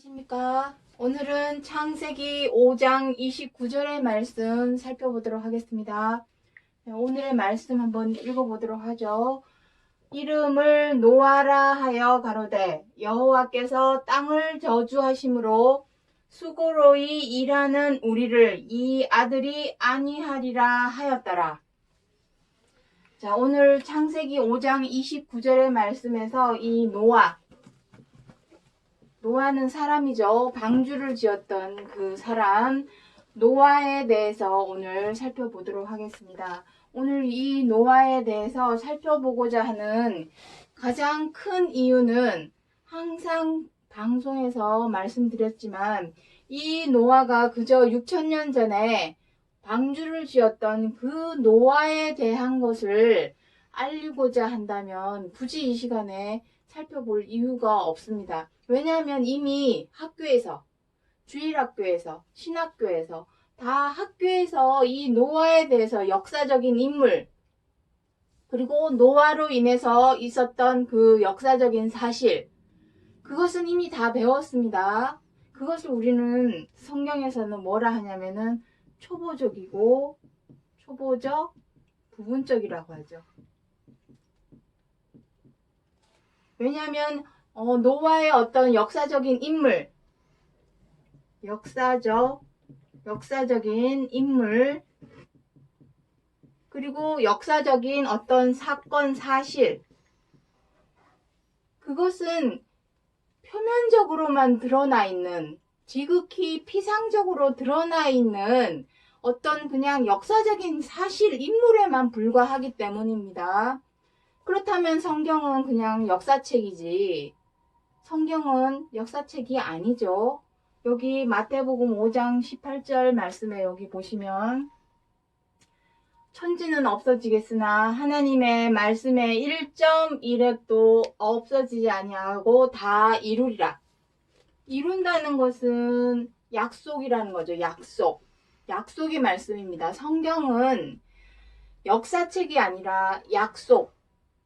안녕하십니까. 오늘은 창세기 5장 29절의 말씀 살펴보도록 하겠습니다. 오늘의 말씀 한번 읽어보도록 하죠. 이름을 노아라 하여 가로되 여호와께서 땅을 저주하심으로 수고로이 일하는 우리를 이 아들이 아니하리라 하였더라. 자, 오늘 창세기 5장 29절의 말씀에서 이 노아는 사람이죠. 방주를 지었던 그 사람 노아에 대해서 오늘 살펴보도록 하겠습니다. 오늘 이 노아에 대해서 살펴보고자 하는 가장 큰 이유는 항상 방송에서 말씀드렸지만 이 노아가 그저 6,000년 전에 방주를 지었던 그 노아에 대한 것을 알리고자 한다면 굳이 이 시간에 살펴볼 이유가 없습니다. 왜냐하면 이미 학교에서, 주일학교에서, 신학교에서 다 학교에서 이 노아에 대해서 역사적인 인물, 그리고 노아로 인해서 있었던 그 역사적인 사실, 그것은 이미 다 배웠습니다. 그것을 우리는 성경에서는 뭐라 하냐면은 초보적이고 초보적, 부분적이라고 하죠. 왜냐하면 노아의 어떤 역사적인 인물, 역사적인 인물, 그리고 역사적인 어떤 사건, 사실, 그것은 표면적으로만 드러나 있는, 지극히 피상적으로 드러나 있는 어떤 그냥 역사적인 사실, 인물에만 불과하기 때문입니다. 그렇다면 성경은 그냥 역사책이지, 성경은 역사책이 아니죠. 여기 마태복음 5장 18절 말씀에 여기 보시면 천지는 없어지겠으나 하나님의 말씀에 1.1획도 없어지지 아니하고 다 이루리라. 이룬다는 것은 약속이라는 거죠. 약속의 말씀입니다. 성경은 역사책이 아니라 약속,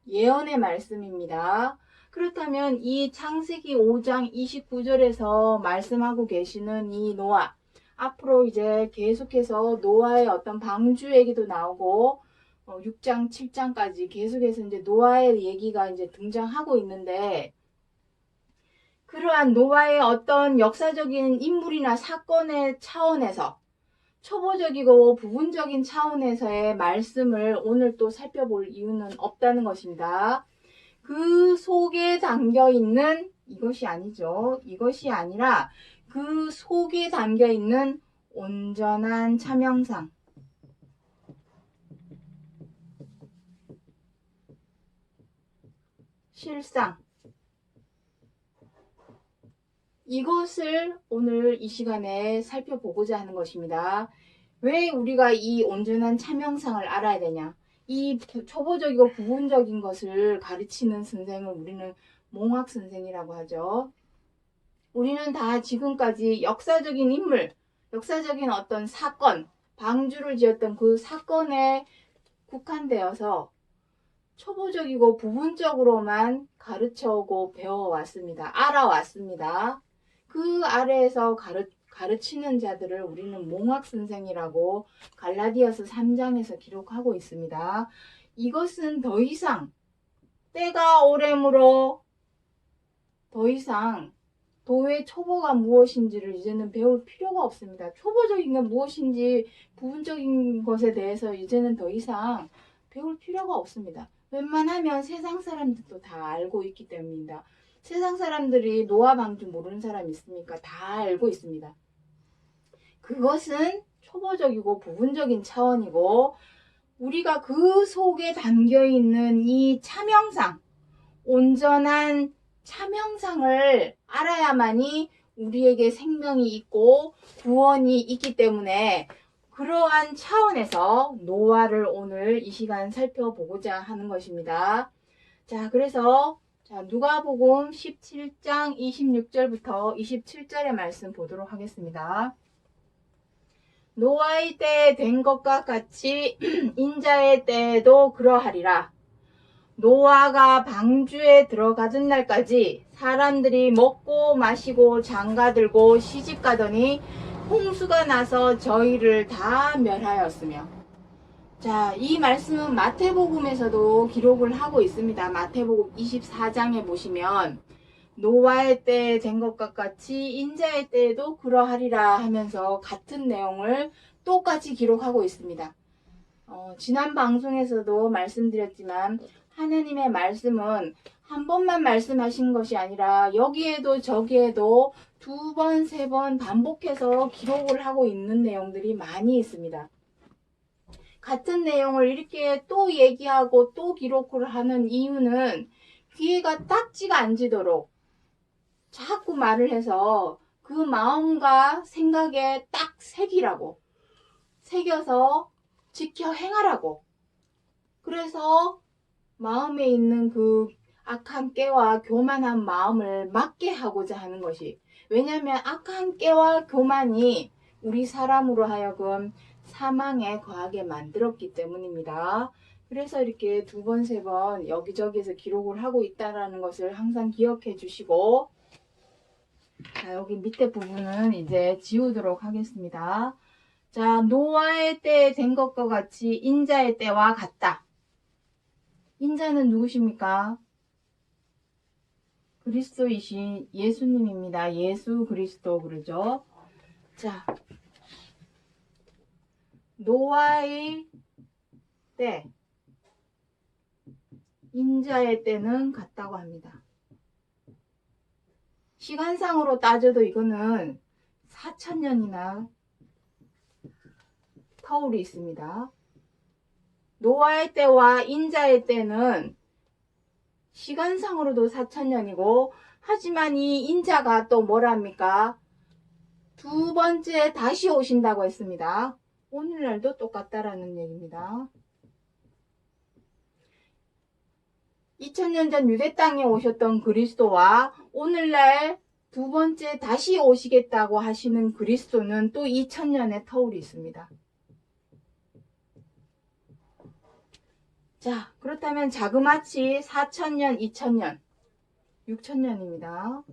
예언의 말씀입니다. 그렇다면 이 창세기 5장 29절에서 말씀하고 계시는 이 노아, 앞으로 이제 계속해서 노아의 어떤 방주 얘기도 나오고 6장 7장까지 계속해서 이제 노아의 얘기가 이제 등장하고 있는데, 그러한 노아의 어떤 역사적인 인물이나 사건의 차원에서 초보적이고 부분적인 차원에서의 말씀을 오늘 또 살펴볼 이유는 없다는 것입니다. 그 속에 담겨 있는 이것이 아니죠. 이것이 아니라 그 속에 담겨 있는 온전한 참형상, 실상, 이것을 오늘 이 시간에 살펴보고자 하는 것입니다. 왜 우리가 이 온전한 참형상을 알아야 되냐? 이 초보적이고 부분적인 것을 가르치는 선생을 우리는 몽학 선생이라고 하죠. 우리는 다 지금까지 역사적인 인물, 역사적인 어떤 사건, 방주를 지었던 그 사건에 국한되어서 초보적이고 부분적으로만 가르쳐오고 배워왔습니다. 알아왔습니다. 그 아래에서 가르치는 자들을 우리는 몽학 선생이라고 갈라디아서 3장에서 기록하고 있습니다. 이것은 더 이상 때가 오래므로 더 이상 도의 초보가 무엇인지를 이제는 배울 필요가 없습니다. 초보적인 건 무엇인지 부분적인 것에 대해서 이제는 더 이상 배울 필요가 없습니다. 웬만하면 세상 사람들도 다 알고 있기 때문입니다. 세상 사람들이 노아 방주 모르는 사람 있습니까? 다 알고 있습니다. 그것은 초보적이고 부분적인 차원이고, 우리가 그 속에 담겨 있는 이 참형상, 온전한 참형상을 알아야만이 우리에게 생명이 있고 구원이 있기 때문에, 그러한 차원에서 노아를 오늘 이 시간 살펴보고자 하는 것입니다. 자, 그래서 누가복음 17장 26절부터 27절의 말씀 보도록 하겠습니다. 노아의 때에 된 것과 같이 인자의 때에도 그러하리라. 노아가 방주에 들어가던 날까지 사람들이 먹고 마시고 장가들고 시집가더니 홍수가 나서 저희를 다 멸하였으며. 자, 이 말씀은 마태복음에서도 기록을 하고 있습니다. 마태복음 24장에 보시면 노아의 때에 된 것과 같이 인자의 때에도 그러하리라 하면서 같은 내용을 똑같이 기록하고 있습니다. 지난 방송에서도 말씀드렸지만 하나님의 말씀은 한 번만 말씀하신 것이 아니라 여기에도 저기에도 두 번, 세 번 반복해서 기록을 하고 있는 내용들이 많이 있습니다. 같은 내용을 이렇게 또 얘기하고 또 기록을 하는 이유는 귀에가 딱지가 앉도록 자꾸 말을 해서 그 마음과 생각에 딱 새겨서 지켜 행하라고. 그래서 마음에 있는 그 악한 깨와 교만한 마음을 막게 하고자 하는 것이, 왜냐하면 악한 깨와 교만이 우리 사람으로 하여금 사망에 거하게 만들었기 때문입니다. 그래서 이렇게 두 번, 세 번 여기저기에서 기록을 하고 있다는 것을 항상 기억해 주시고, 자, 여기 밑에 부분은 이제 지우도록 하겠습니다. 자, 노아의 때에 된 것과 같이 인자의 때와 같다. 인자는 누구십니까? 그리스도이신 예수님입니다. 예수 그리스도 그러죠. 자, 노아의 때, 인자의 때는 같다고 합니다. 시간상으로 따져도 이거는 4,000년이나 터울이 있습니다. 노아의 때와 인자의 때는 시간상으로도 4,000년이고, 하지만 이 인자가 또 뭐랍니까? 두 번째 다시 오신다고 했습니다. 오늘날도 똑같다라는 얘기입니다. 2000년 전 유대 땅에 오셨던 그리스도와 오늘날 두 번째 다시 오시겠다고 하시는 그리스도는 또 2000년의 터울이 있습니다. 자, 그렇다면 자그마치 4000년, 2000년, 6000년입니다.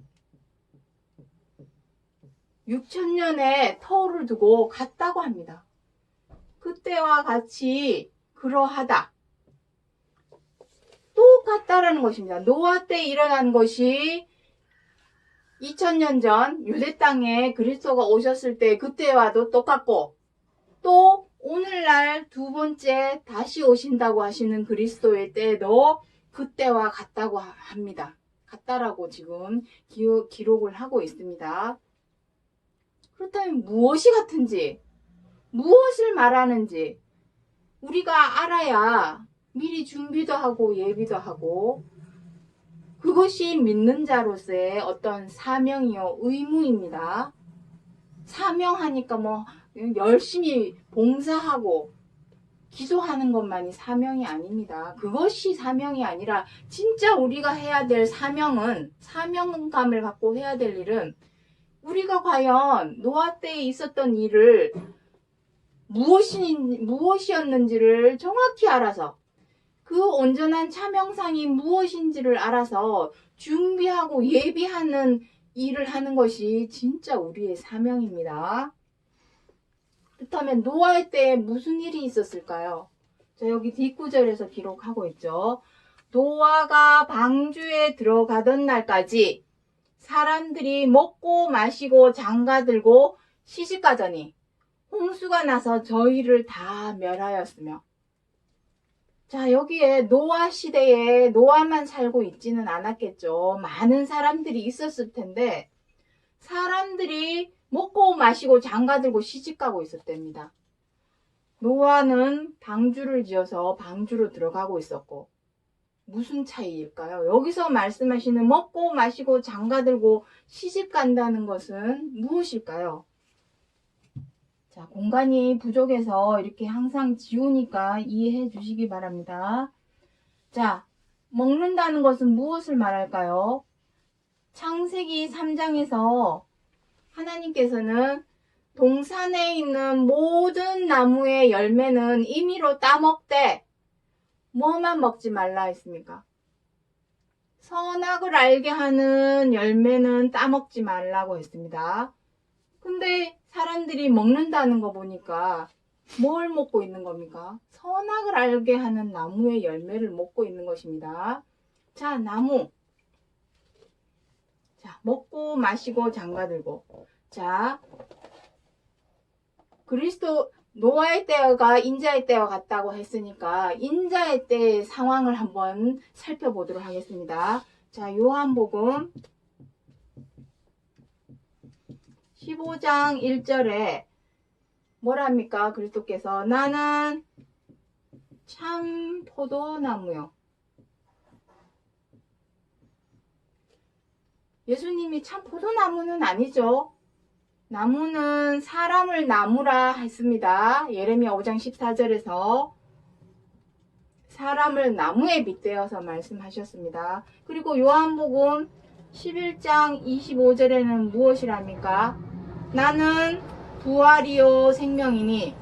6000년의 터울을 두고 같다고 합니다. 그때와 같이 그러하다. 똑같다라는 것입니다. 노아 때 일어난 것이 2000년 전 유대 땅에 그리스도가 오셨을 때 그때와도 똑같고, 또 오늘날 두 번째 다시 오신다고 하시는 그리스도의 때도 그때와 같다고 합니다. 같다라고 지금 기록을 하고 있습니다. 그렇다면 무엇이 같은지, 무엇을 말하는지 우리가 알아야 미리 준비도 하고 예비도 하고, 그것이 믿는 자로서의 어떤 사명이요 의무입니다. 사명하니까 뭐 열심히 봉사하고 기도하는 것만이 사명이 아닙니다. 그것이 사명이 아니라 진짜 우리가 해야 될 사명은, 사명감을 갖고 해야 될 일은 우리가 과연 노아 때에 있었던 일을 무엇이었는지를 정확히 알아서, 그 온전한 차명상이 무엇인지를 알아서 준비하고 예비하는 일을 하는 것이 진짜 우리의 사명입니다. 그렇다면 노아의 때에 무슨 일이 있었을까요? 자, 여기 뒷구절에서 기록하고 있죠. 노아가 방주에 들어가던 날까지 사람들이 먹고 마시고 장가들고 시집가더니 홍수가 나서 저희를 다 멸하였으며. 자, 여기에 노아 시대에 노아만 살고 있지는 않았겠죠. 많은 사람들이 있었을 텐데 사람들이 먹고 마시고 장가들고 시집가고 있었답니다. 노아는 방주를 지어서 방주로 들어가고 있었고, 무슨 차이일까요? 여기서 말씀하시는 먹고 마시고 장가들고 시집간다는 것은 무엇일까요? 자, 공간이 부족해서 이렇게 항상 지우니까 이해해 주시기 바랍니다. 자, 먹는다는 것은 무엇을 말할까요? 창세기 3장에서 하나님께서는 동산에 있는 모든 나무의 열매는 임의로 따먹되 뭐만 먹지 말라 했습니까? 선악을 알게 하는 열매는 따먹지 말라고 했습니다. 근데 사람들이 먹는다는 거 보니까 뭘 먹고 있는 겁니까? 선악을 알게 하는 나무의 열매를 먹고 있는 것입니다. 자, 나무. 자, 먹고 마시고 장가들고. 자, 그리스도 노아의 때가 인자의 때와 같다고 했으니까 인자의 때의 상황을 한번 살펴보도록 하겠습니다. 자, 요한복음 15장 1절에 뭐랍니까? 그리스도께서 나는 참 포도나무요. 예수님이 참 포도나무는 아니죠. 나무는 사람을 나무라 했습니다. 예레미야 5장 14절에서 사람을 나무에 빗대어서 말씀하셨습니다. 그리고 요한복음 11장 25절에는 무엇이랍니까? 나는 부활이요 생명이니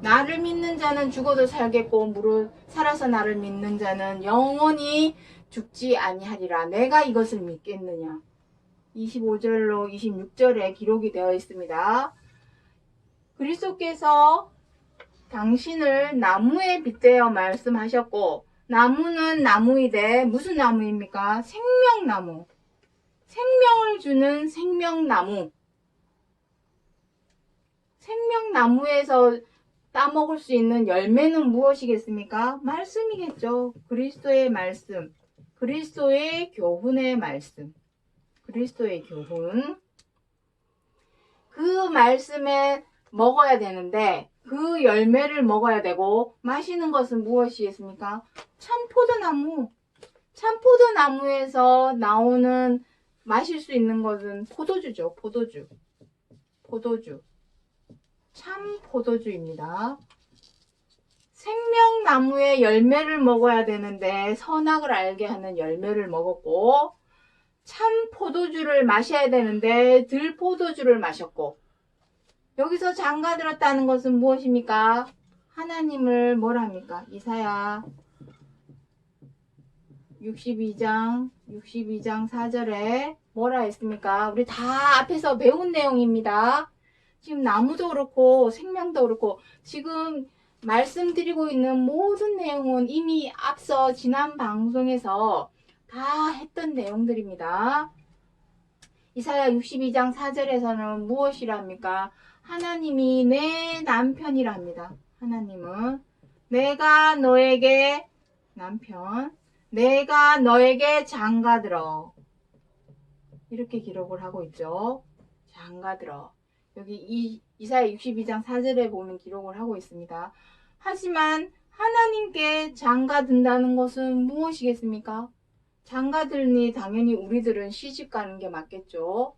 나를 믿는 자는 죽어도 살겠고 무릇 살아서 나를 믿는 자는 영원히 죽지 아니하리라. 내가 이것을 믿겠느냐? 25절로 26절에 기록이 되어 있습니다. 그리스도께서 당신을 나무에 빗대어 말씀하셨고 나무는 나무이되 무슨 나무입니까? 생명나무. 생명을 주는 생명나무. 생명나무에서 따먹을 수 있는 열매는 무엇이겠습니까? 말씀이겠죠. 그리스도의 말씀. 그리스도의 교훈의 말씀. 그리스도의 교훈. 그 말씀에 먹어야 되는데 그 열매를 먹어야 되고 마시는 것은 무엇이겠습니까? 참포도나무. 참포도나무에서 나오는 마실 수 있는 것은 포도주죠. 포도주. 포도주. 참 포도주입니다. 생명나무의 열매를 먹어야 되는데 선악을 알게 하는 열매를 먹었고 참 포도주를 마셔야 되는데 들포도주를 마셨고 여기서 장가들었다는 것은 무엇입니까? 하나님을 뭐라 합니까? 이사야 62장 4절에 뭐라 했습니까? 우리 다 앞에서 배운 내용입니다. 지금 나무도 그렇고 생명도 그렇고 지금 말씀드리고 있는 모든 내용은 이미 앞서 지난 방송에서 다 했던 내용들입니다. 이사야 62장 4절에서는 무엇이랍니까? 하나님이 내 남편이랍니다. 하나님은 내가 너에게 남편, 내가 너에게 장가들어. 이렇게 기록을 하고 있죠. 장가들어. 여기 이사야 62장 4절에 보면 기록을 하고 있습니다. 하지만 하나님께 장가든다는 것은 무엇이겠습니까? 장가들니 당연히 우리들은 시집 가는 게 맞겠죠.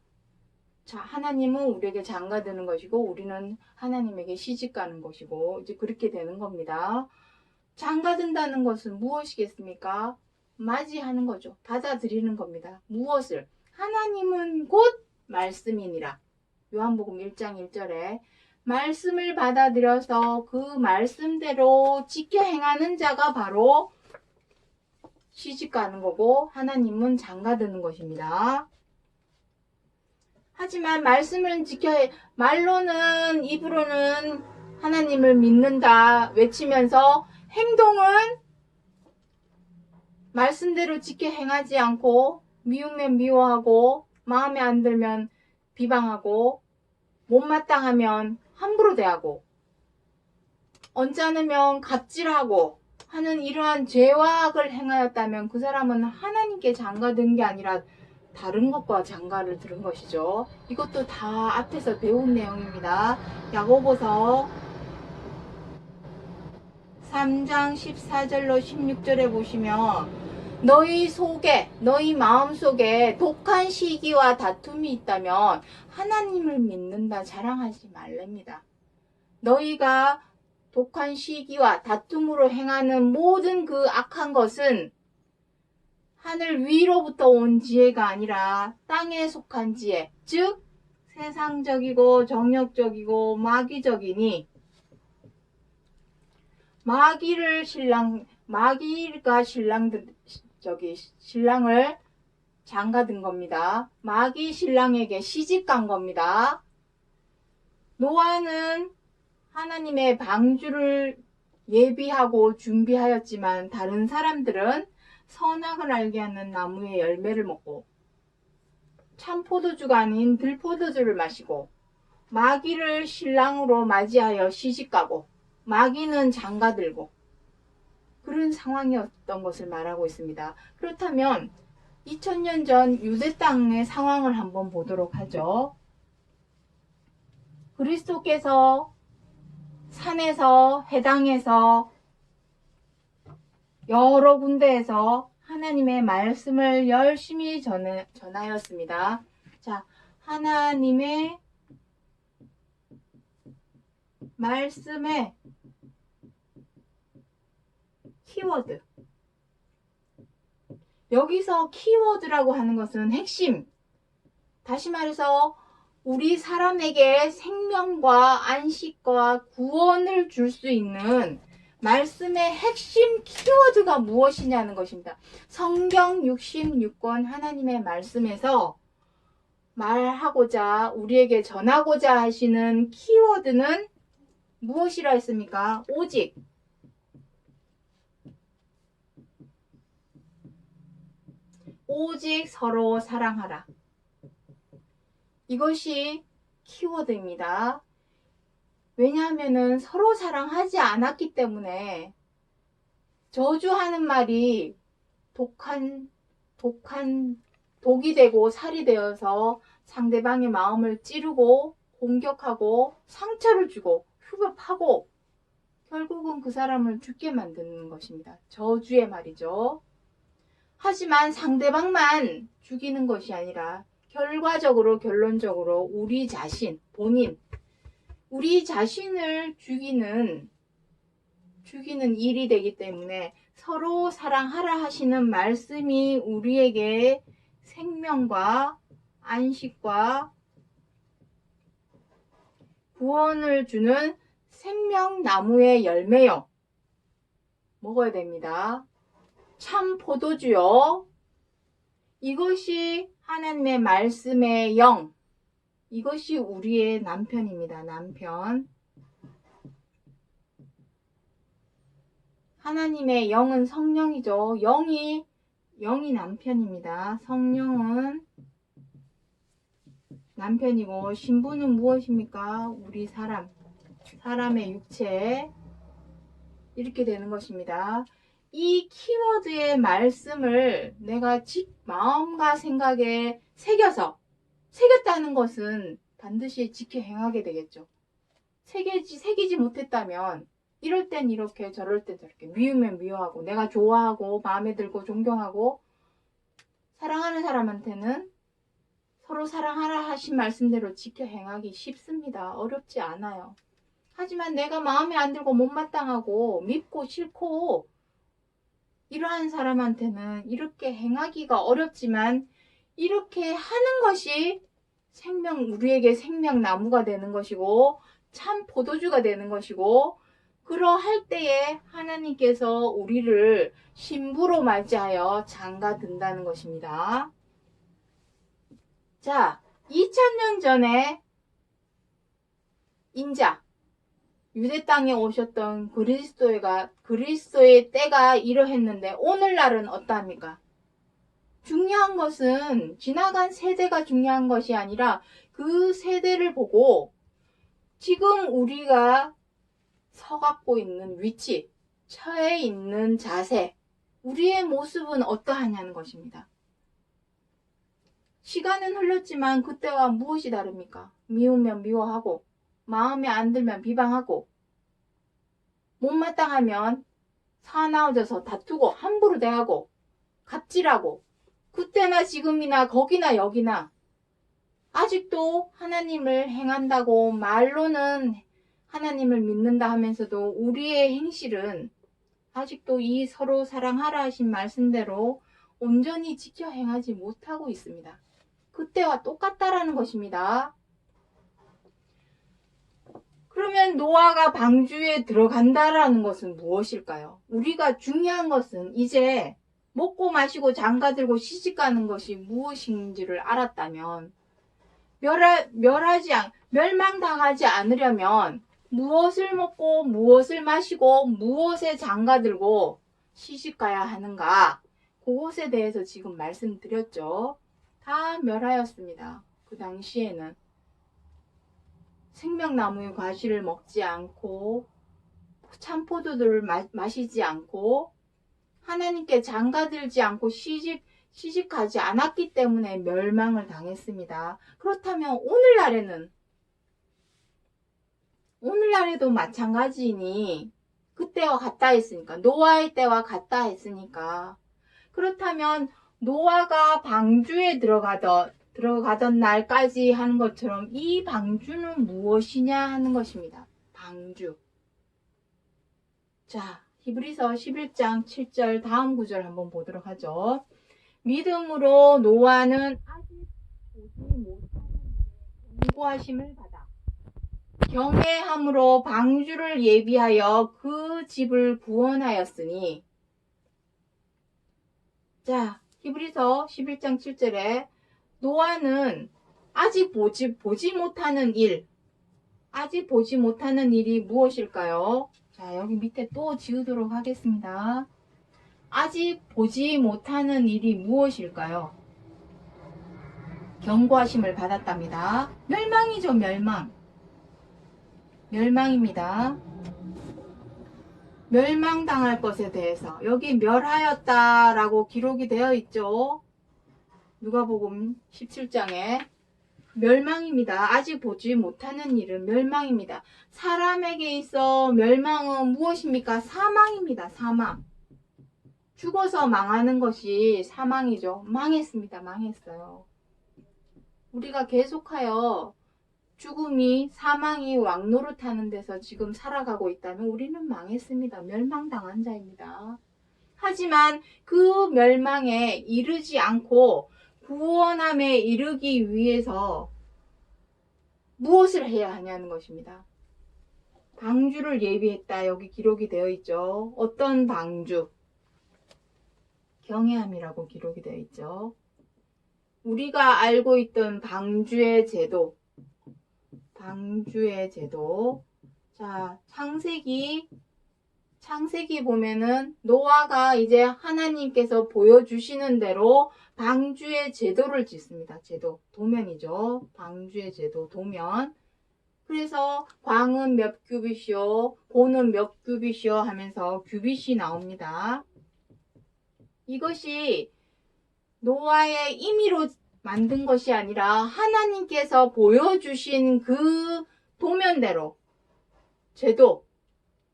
자, 하나님은 우리에게 장가드는 것이고 우리는 하나님에게 시집 가는 것이고 이제 그렇게 되는 겁니다. 장가든다는 것은 무엇이겠습니까? 맞이하는 거죠. 받아들이는 겁니다. 무엇을? 하나님은 곧 말씀이니라. 요한복음 1장 1절에 말씀을 받아들여서 그 말씀대로 지켜 행하는 자가 바로 시집 가는 거고 하나님은 장가드는 것입니다. 하지만 말씀을 말로는 입으로는 하나님을 믿는다 외치면서 행동은 말씀대로 지켜 행하지 않고 미우면 미워하고 마음에 안 들면 비방하고 못마땅하면 함부로 대하고 언짢으면 갑질하고 하는 이러한 죄와 악을 행하였다면 그 사람은 하나님께 장가든 게 아니라 다른 것과 장가를 들은 것이죠. 이것도 다 앞에서 배운 내용입니다. 야고보서 3장 14절로 16절에 보시면 너희 속에 너희 마음속에 독한 시기와 다툼이 있다면 하나님을 믿는다 자랑하지 말랍니다. 너희가 독한 시기와 다툼으로 행하는 모든 그 악한 것은 하늘 위로부터 온 지혜가 아니라 땅에 속한 지혜, 즉 세상적이고 정욕적이고 마귀적이니 마귀가 신랑을 장가든 겁니다. 마귀 신랑에게 시집간 겁니다. 노아는 하나님의 방주를 예비하고 준비하였지만 다른 사람들은 선악을 알게 하는 나무의 열매를 먹고 참 포도주가 아닌 들포도주를 마시고 마귀를 신랑으로 맞이하여 시집가고 마귀는 장가들고 그런 상황이었던 것을 말하고 있습니다. 그렇다면 2000년 전 유대 땅의 상황을 한번 보도록 하죠. 그리스도께서 산에서 해당에서 여러 군데에서 하나님의 말씀을 열심히 전하였습니다. 자, 하나님의 말씀의 키워드. 여기서 키워드라고 하는 것은 핵심. 다시 말해서 우리 사람에게 생명과 안식과 구원을 줄 수 있는 말씀의 핵심 키워드가 무엇이냐는 것입니다. 성경 66권 하나님의 말씀에서 말하고자 우리에게 전하고자 하시는 키워드는 무엇이라 했습니까? 오직 서로 사랑하라. 이것이 키워드입니다. 왜냐하면 서로 사랑하지 않았기 때문에 저주하는 말이 독이 되고 살이 되어서 상대방의 마음을 찌르고 공격하고 상처를 주고 휴법하고 결국은 그 사람을 죽게 만드는 것입니다. 저주의 말이죠. 하지만 상대방만 죽이는 것이 아니라 결론적으로 우리 자신, 우리 자신을 죽이는 일이 되기 때문에 서로 사랑하라 하시는 말씀이 우리에게 생명과 안식과 구원을 주는 생명나무의 열매요. 먹어야 됩니다. 참 포도주요. 이것이 하나님의 말씀의 영. 이것이 우리의 남편입니다. 남편. 하나님의 영은 성령이죠. 영이 남편입니다. 성령은 남편이고 신부는 무엇입니까? 우리 사람의 육체. 이렇게 되는 것입니다. 이 키워드의 말씀을 내가 마음과 생각에 새겼다는 것은 반드시 지켜 행하게 되겠죠. 새기지 못했다면 이럴 땐 이렇게 저럴 땐 저렇게 미우면 미워하고 내가 좋아하고 마음에 들고 존경하고 사랑하는 사람한테는 서로 사랑하라 하신 말씀대로 지켜 행하기 쉽습니다. 어렵지 않아요. 하지만 내가 마음에 안 들고 못마땅하고 밉고 싫고 이러한 사람한테는 이렇게 행하기가 어렵지만 이렇게 하는 것이 우리에게 생명나무가 되는 것이고 참 포도주가 되는 것이고 그러할 때에 하나님께서 우리를 신부로 맞이하여 장가든다는 것입니다. 자, 2000년 전에 인자 유대 땅에 오셨던 그리스도의 때가 이러했는데 오늘날은 어떠합니까? 중요한 것은 지나간 세대가 중요한 것이 아니라 그 세대를 보고 지금 우리가 서갖고 있는 위치, 처해 있는 자세, 우리의 모습은 어떠하냐는 것입니다. 시간은 흘렀지만 그때와 무엇이 다릅니까? 미우면 미워하고 마음에 안 들면 비방하고 못마땅하면 사나워져서 다투고 함부로 대하고 갑질하고 그때나 지금이나 거기나 여기나 아직도 하나님을 행한다고 말로는 하나님을 믿는다 하면서도 우리의 행실은 아직도 이 서로 사랑하라 하신 말씀대로 온전히 지켜 행하지 못하고 있습니다. 그때와 똑같다라는 것입니다. 그러면 노아가 방주에 들어간다라는 것은 무엇일까요? 우리가 중요한 것은 이제 먹고 마시고 장가들고 시집가는 것이 무엇인지를 알았다면 멸망당하지 않으려면 무엇을 먹고 무엇을 마시고 무엇에 장가들고 시집가야 하는가? 그것에 대해서 지금 말씀드렸죠. 다 멸하였습니다. 그 당시에는 생명나무의 과실을 먹지 않고 참포도들을 마시지 않고 하나님께 장가들지 않고 시집가지 않았기 때문에 멸망을 당했습니다. 그렇다면 오늘날에도 마찬가지니 그때와 같다 했으니까 노아의 때와 같다 했으니까 그렇다면 노아가 방주에 들어가던 날까지 하는 것처럼 이 방주는 무엇이냐 하는 것입니다. 방주. 자, 히브리서 11장 7절 다음 구절 한번 보도록 하죠. 믿음으로 노아는 아직 보지 못하는 일에 경고하심을 받아 경외함으로 방주를 예비하여 그 집을 구원하였으니. 자, 히브리서 11장 7절에 노아는 아직 보지 못하는 일이 무엇일까요? 자, 여기 밑에 또 지우도록 하겠습니다. 아직 보지 못하는 일이 무엇일까요? 경고하심을 받았답니다. 멸망이죠, 멸망입니다. 멸망당할 것에 대해서 여기 멸하였다라고 기록이 되어 있죠. 누가복음 17장에 멸망입니다. 아직 보지 못하는 일은 멸망입니다. 사람에게 있어 멸망은 무엇입니까? 사망입니다. 사망. 죽어서 망하는 것이 사망이죠. 망했습니다. 망했어요. 우리가 계속하여 죽음이 사망이 왕노릇하는 데서 지금 살아가고 있다면 우리는 망했습니다. 멸망당한 자입니다. 하지만 그 멸망에 이르지 않고 구원함에 이르기 위해서 무엇을 해야 하냐는 것입니다. 방주를 예비했다. 여기 기록이 되어 있죠. 어떤 방주? 경외함이라고 기록이 되어 있죠. 우리가 알고 있던 방주의 제도. 자, 창세기 보면은 노아가 이제 하나님께서 보여주시는 대로 방주의 제도를 짓습니다. 도면이죠. 방주의 제도, 도면. 그래서 광은 몇 규빗이요, 고는 몇 규빗이요 하면서 규빗이 나옵니다. 이것이 노아의 임의로 만든 것이 아니라 하나님께서 보여주신 그 도면대로,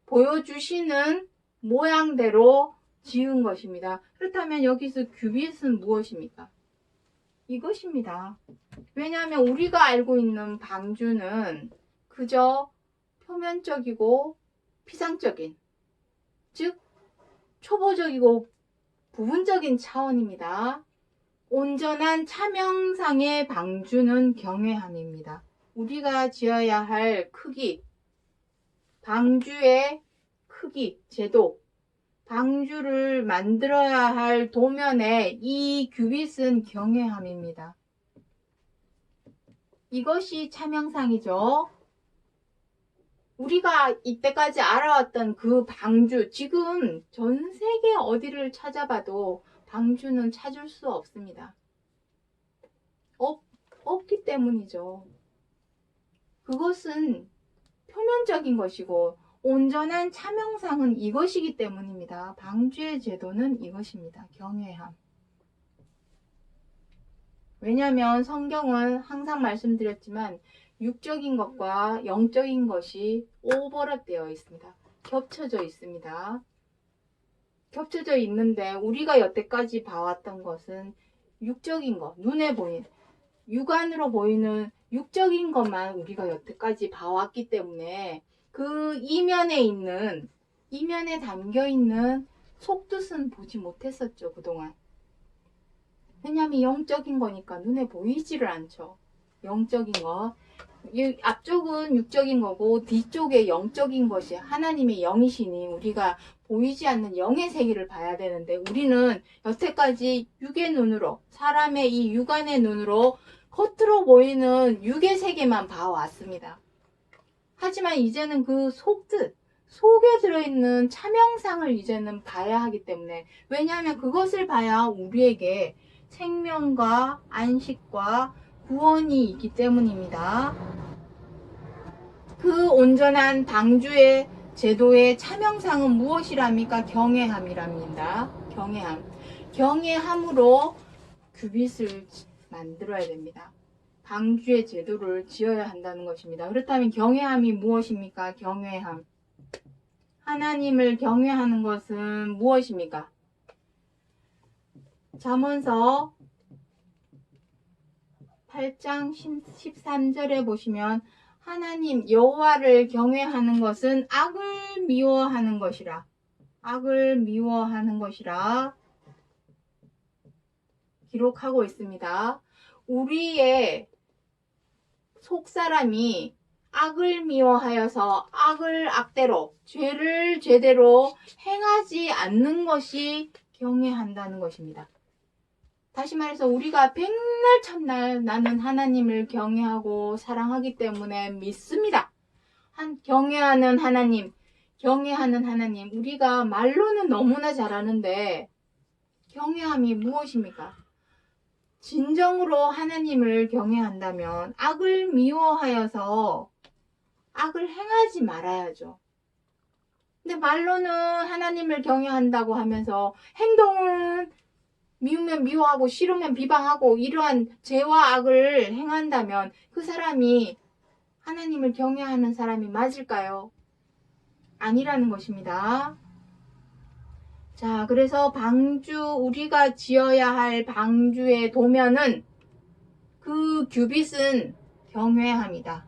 보여주시는 모양대로 지은 것입니다. 그렇다면 여기서 규빗은 무엇입니까? 이것입니다. 왜냐하면 우리가 알고 있는 방주는 그저 표면적이고 피상적인, 즉 초보적이고 부분적인 차원입니다. 온전한 차명상의 방주는 경외함입니다. 우리가 지어야 할 크기, 방주의 크기, 제도, 방주를 만들어야 할 도면의 이 규빗은 경외함입니다. 이것이 차명상이죠. 우리가 이때까지 알아왔던 그 방주, 지금 전 세계 어디를 찾아봐도 방주는 찾을 수 없습니다. 없기 때문이죠. 그것은 표면적인 것이고 온전한 차명상은 이것이기 때문입니다. 방주의 제도는 이것입니다. 경외함. 왜냐하면 성경은 항상 말씀드렸지만 육적인 것과 영적인 것이 오버랩되어 있습니다. 겹쳐져 있습니다. 겹쳐져 있는데 우리가 여태까지 봐왔던 것은 육적인 것, 눈에 보이는, 육안으로 보이는 육적인 것만 우리가 여태까지 봐왔기 때문에 그 이면에 담겨있는 속뜻은 보지 못했었죠, 그동안. 왜냐하면 영적인 거니까 눈에 보이지를 않죠. 영적인 것. 이 앞쪽은 육적인 거고 뒤쪽에 영적인 것이 하나님의 영이시니 우리가 보이지 않는 영의 세계를 봐야 되는데 우리는 여태까지 육의 눈으로 사람의 이 육안의 눈으로 겉으로 보이는 육의 세계만 봐왔습니다. 하지만 이제는 그 속뜻 속에 들어있는 참영상을 이제는 봐야 하기 때문에 왜냐하면 그것을 봐야 우리에게 생명과 안식과 구원이 있기 때문입니다. 그 온전한 방주의 제도의 참영상은 무엇이랍니까? 경외함이랍니다. 경외함. 경외함으로 규빗을 만들어야 됩니다. 방주의 제도를 지어야 한다는 것입니다. 그렇다면 경외함이 무엇입니까? 경외함. 하나님을 경외하는 것은 무엇입니까? 잠언서 8장 13절에 보시면 하나님 여호와를 경외하는 것은 악을 미워하는 것이라. 악을 미워하는 것이라 기록하고 있습니다. 우리의 속사람이 악을 미워하여서 악을 악대로 죄를 죄대로 행하지 않는 것이 경외한다는 것입니다. 다시 말해서 우리가 백날 첫날 나는 하나님을 경외하고 사랑하기 때문에 믿습니다. 경외하는 하나님, 우리가 말로는 너무나 잘하는데 경외함이 무엇입니까? 진정으로 하나님을 경외한다면 악을 미워하여서 악을 행하지 말아야죠. 근데 말로는 하나님을 경외한다고 하면서 행동은 미우면 미워하고 싫으면 비방하고 이러한 죄와 악을 행한다면 그 사람이 하나님을 경외하는 사람이 맞을까요? 아니라는 것입니다. 자, 그래서 방주, 우리가 지어야 할 방주의 도면은 그 규빗은 경외함이다.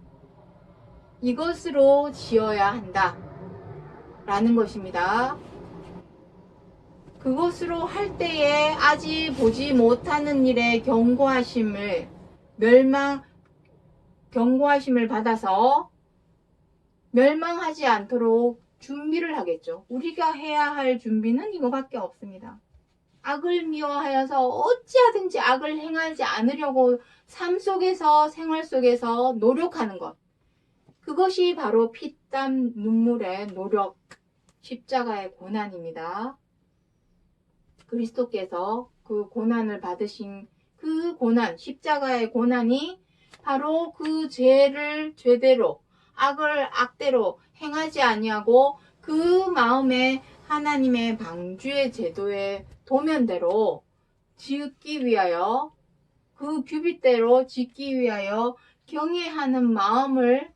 이것으로 지어야 한다. 라는 것입니다. 그것으로 할 때에 아직 보지 못하는 일에 경고하심을 받아서 멸망하지 않도록 준비를 하겠죠. 우리가 해야 할 준비는 이거밖에 없습니다. 악을 미워하여서 어찌하든지 악을 행하지 않으려고 삶 속에서 생활 속에서 노력하는 것. 그것이 바로 피땀 눈물의 노력, 십자가의 고난입니다. 그리스도께서 그 고난을 받으신 그 고난, 십자가의 고난이 바로 그 죄를 죄대로, 악을 악대로 행하지 아니하고 그 마음에 하나님의 방주의 제도의 도면대로 짓기 위하여, 그 규빗대로 짓기 위하여 경외하는 마음에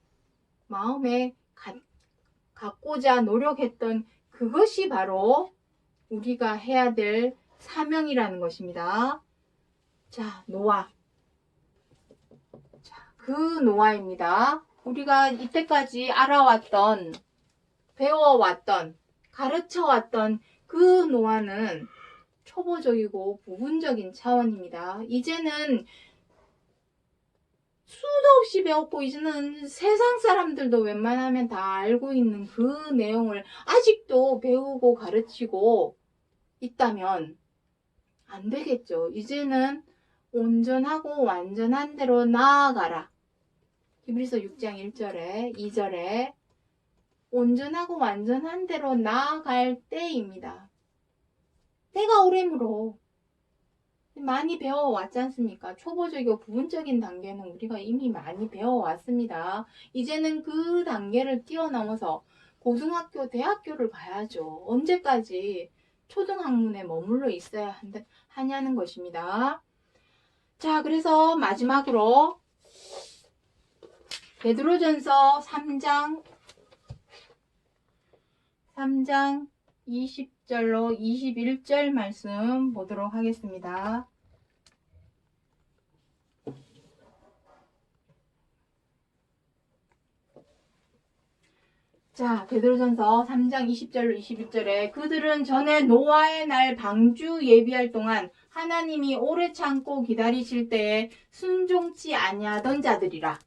갖고자 노력했던 그것이 바로 우리가 해야 될 사명이라는 것입니다. 자, 노아. 자, 그 노아입니다. 우리가 이때까지 알아왔던, 배워왔던, 가르쳐왔던 그 노아는 초보적이고 부분적인 차원입니다. 이제는 수도 없이 배웠고 이제는 세상 사람들도 웬만하면 다 알고 있는 그 내용을 아직도 배우고 가르치고 있다면 안 되겠죠. 이제는 온전하고 완전한 대로 나아가라. 히브리서 6장 1절에 2절에 온전하고 완전한 대로 나아갈 때입니다. 때가 오래므로 많이 배워왔지 않습니까? 초보적이고 부분적인 단계는 우리가 이미 많이 배워왔습니다. 이제는 그 단계를 뛰어넘어서 고등학교, 대학교를 가야죠. 언제까지 초등학문에 머물러 있어야 하냐는 것입니다. 자, 그래서 마지막으로 베드로전서 3장 20절로 21절 말씀 보도록 하겠습니다. 자, 베드로전서 3장 20절로 21절에 그들은 전에 노아의 날 방주 예비할 동안 하나님이 오래 참고 기다리실 때에 순종치 아니하던 자들이라.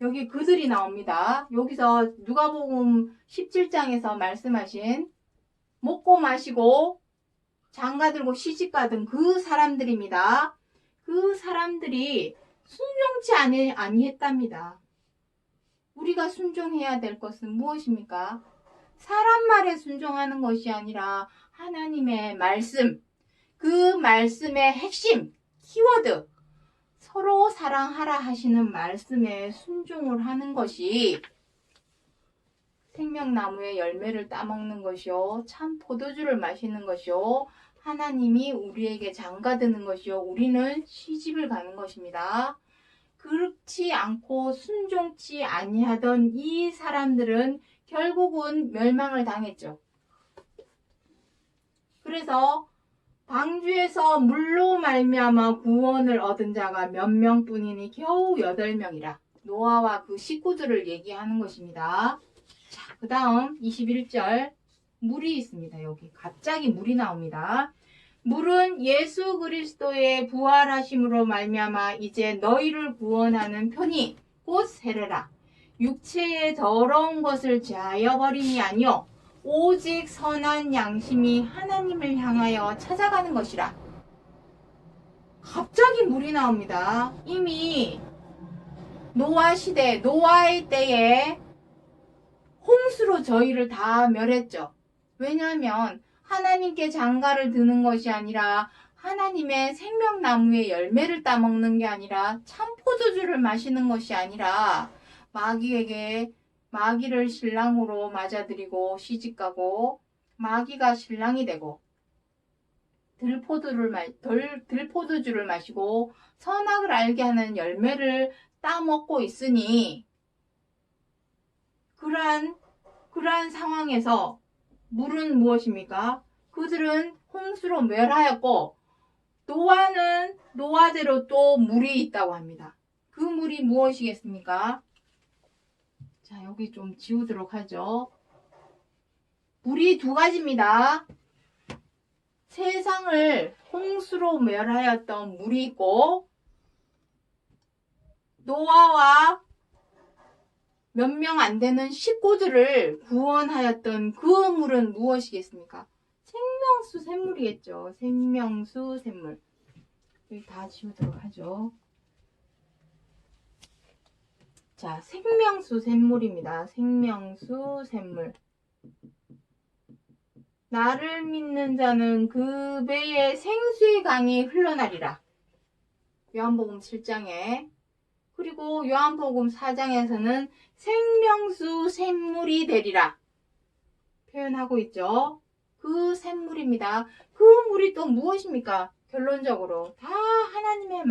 여기 그들이 나옵니다. 여기서 누가복음 17장에서 말씀하신 먹고 마시고 장가들고 시집가던 그 사람들입니다. 그 사람들이 순종치 아니했답니다. 우리가 순종해야 될 것은 무엇입니까? 사람 말에 순종하는 것이 아니라 하나님의 말씀, 그 말씀의 핵심, 키워드, 서로 사랑하라 하시는 말씀에 순종을 하는 것이 생명나무의 열매를 따먹는 것이요, 참 포도주를 마시는 것이요, 하나님이 우리에게 장가드는 것이요, 우리는 시집을 가는 것입니다. 그렇지 않고 순종치 아니하던 이 사람들은 결국은 멸망을 당했죠. 그래서 방주에서 물로 말미암아 구원을 얻은 자가 몇 명뿐이니 겨우 8명이라. 노아와 그 식구들을 얘기하는 것입니다. 자, 그 다음 21절 물이 있습니다. 여기 갑자기 물이 나옵니다. 물은 예수 그리스도의 부활하심으로 말미암아 이제 너희를 구원하는 편이 곧 세례라. 육체의 더러운 것을 제하여 버림이 아니요 오직 선한 양심이 하나님을 향하여 찾아가는 것이라. 갑자기 물이 나옵니다. 이미 노아 시대, 노아의 때에 홍수로 저희를 다 멸했죠. 왜냐하면 하나님께 장가를 드는 것이 아니라 하나님의 생명나무의 열매를 따먹는 게 아니라 참 포도주를 마시는 것이 아니라 마귀를 신랑으로 맞아들이고 시집가고 마귀가 신랑이 되고 들포도주를 마시고 선악을 알게 하는 열매를 따먹고 있으니 그러한 상황에서 물은 무엇입니까? 그들은 홍수로 멸하였고 노아는 노아대로 또 물이 있다고 합니다. 그 물이 무엇이겠습니까? 자, 여기 좀 지우도록 하죠. 물이 두 가지입니다. 세상을 홍수로 멸하였던 물이 있고 노아와 몇 명 안 되는 식구들을 구원하였던 그 물은 무엇이겠습니까? 생명수 샘물이겠죠. 생명수 샘물. 여기 다 지우도록 하죠. 자, 생명수 샘물입니다. 생명수 샘물. 나를 믿는 자는 그 배에 생수의 강이 흘러나리라. 요한복음 7장에 그리고 요한복음 4장에서는 생명수 샘물이 되리라 표현하고 있죠. 그 샘물입니다. 그 물이 또 무엇입니까? 결론적으로 다 하나님의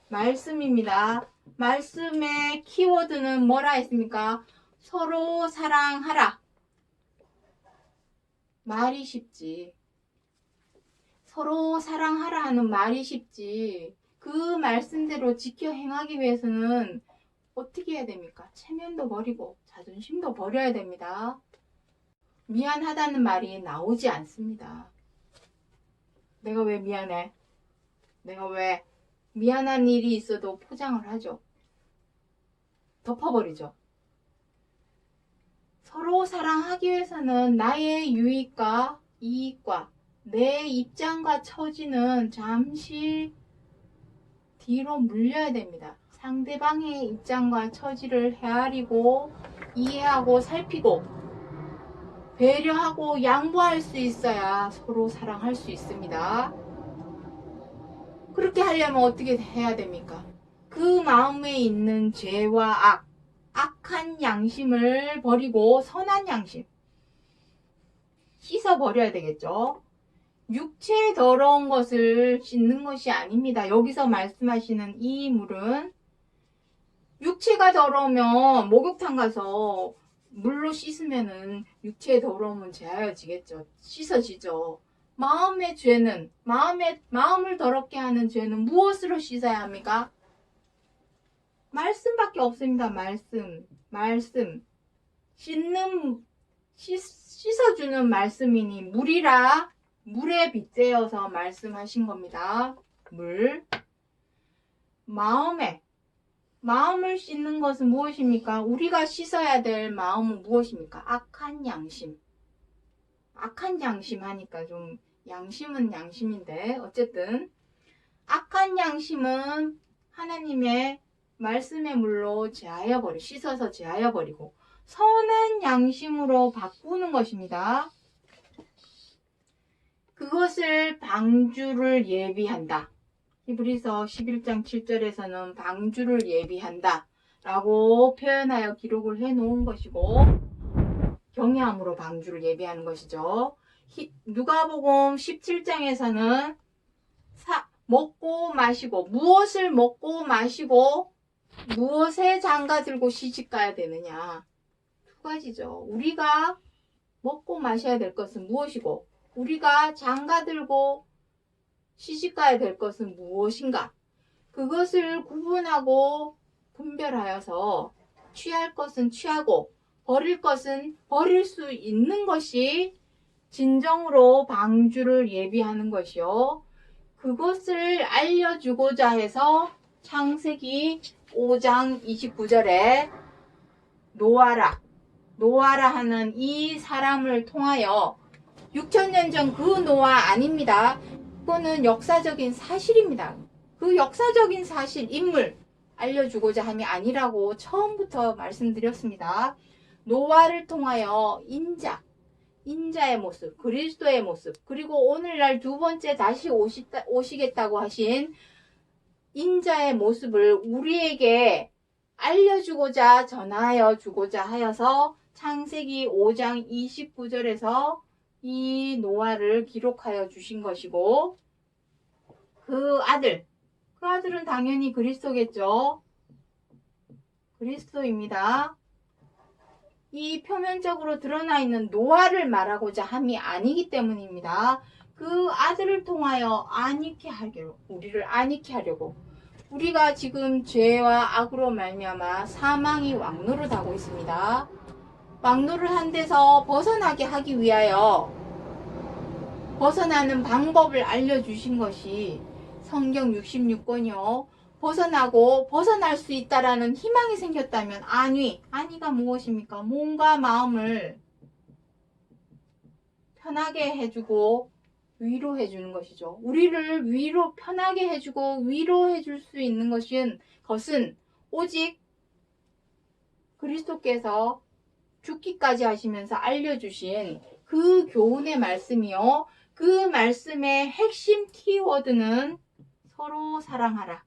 말씀입니다. 말씀의 키워드는 뭐라 했습니까? 서로 사랑하라. 말이 쉽지. 서로 사랑하라 하는 말이 쉽지. 그 말씀대로 지켜 행하기 위해서는 어떻게 해야 됩니까? 체면도 버리고 자존심도 버려야 됩니다. 미안하다는 말이 나오지 않습니다. 내가 왜 미안해? 내가 왜 미안한 일이 있어도 포장을 하죠. 덮어버리죠. 서로 사랑하기 위해서는 나의 유익과 이익과 내 입장과 처지는 잠시 뒤로 물려야 됩니다. 상대방의 입장과 처지를 헤아리고 이해하고 살피고 배려하고 양보할 수 있어야 서로 사랑할 수 있습니다. 그렇게 하려면 어떻게 해야 됩니까? 그 마음에 있는 죄와 악한 양심을 버리고 선한 양심 씻어 버려야 되겠죠. 육체의 더러운 것을 씻는 것이 아닙니다. 여기서 말씀하시는 이 물은 육체가 더러우면 목욕탕 가서 물로 씻으면은 육체의 더러움은 제하여지겠죠. 씻어지죠. 마음의 죄는 마음을 더럽게 하는 죄는 무엇으로 씻어야 합니까? 말씀밖에 없습니다. 말씀. 씻어주는 말씀이니 물이라 물에 빗대어서 말씀하신 겁니다. 물. 마음을 씻는 것은 무엇입니까? 우리가 씻어야 될 마음은 무엇입니까? 악한 양심. 악한 양심 하니까 좀 양심은 양심인데 어쨌든 악한 양심은 하나님의 말씀의 물로 씻어서 제하여버리고 선한 양심으로 바꾸는 것입니다. 그것을 방주를 예비한다. 히브리서 11장 7절에서는 방주를 예비한다 라고 표현하여 기록을 해 놓은 것이고 경외함으로 방주를 예비하는 것이죠. 누가복음 17장에서는 먹고 마시고 무엇을 먹고 마시고 무엇에 장가들고 시집가야 되느냐. 두 가지죠. 우리가 먹고 마셔야 될 것은 무엇이고 우리가 장가들고 시집가야 될 것은 무엇인가? 그것을 구분하고 분별하여서 취할 것은 취하고 버릴 것은 버릴 수 있는 것이 진정으로 방주를 예비하는 것이요. 그것을 알려주고자 해서 창세기 5장 29절에 노아라 하는 이 사람을 통하여 6,000년 전 그 노아 아닙니다. 그거는 역사적인 사실입니다. 그 역사적인 사실, 인물 알려주고자 함이 아니라고 처음부터 말씀드렸습니다. 노아를 통하여 인자의 모습, 그리스도의 모습, 그리고 오늘날 두 번째 다시 오시겠다고 하신 인자의 모습을 우리에게 알려주고자 전하여 주고자 하여서 창세기 5장 29절에서 이 노아를 기록하여 주신 것이고 그 아들은 당연히 그리스도겠죠. 그리스도입니다. 이 표면적으로 드러나 있는 노아를 말하고자 함이 아니기 때문입니다. 그 아들을 통하여 우리를 안익게 하려고 우리가 지금 죄와 악으로 말미암아 사망이 왕노릇하고 있습니다. 왕노를 한 데서 벗어나게 하기 위하여 벗어나는 방법을 알려주신 것이 성경 66권이요. 벗어날 수 있다라는 희망이 생겼다면 안위가 무엇입니까? 몸과 마음을 편하게 해주고 위로해 주는 것이죠. 우리를 편하게 해주고 위로해 줄 수 있는 것은 오직 그리스도께서 죽기까지 하시면서 알려주신 그 교훈의 말씀이요. 그 말씀의 핵심 키워드는 서로 사랑하라.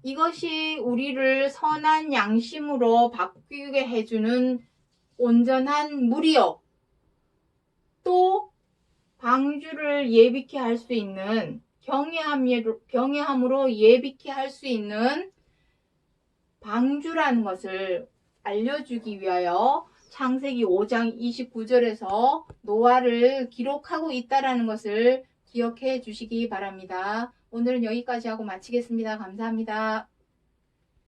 이것이 우리를 선한 양심으로 바뀌게 해주는 온전한 물이요. 또 방주를 예비케 할 수 있는 경외함으로 예비케 할 수 있는 방주라는 것을 알려주기 위하여 창세기 5장 29절에서 노아를 기록하고 있다라는 것을 기억해 주시기 바랍니다. 오늘은 여기까지 하고 마치겠습니다. 감사합니다.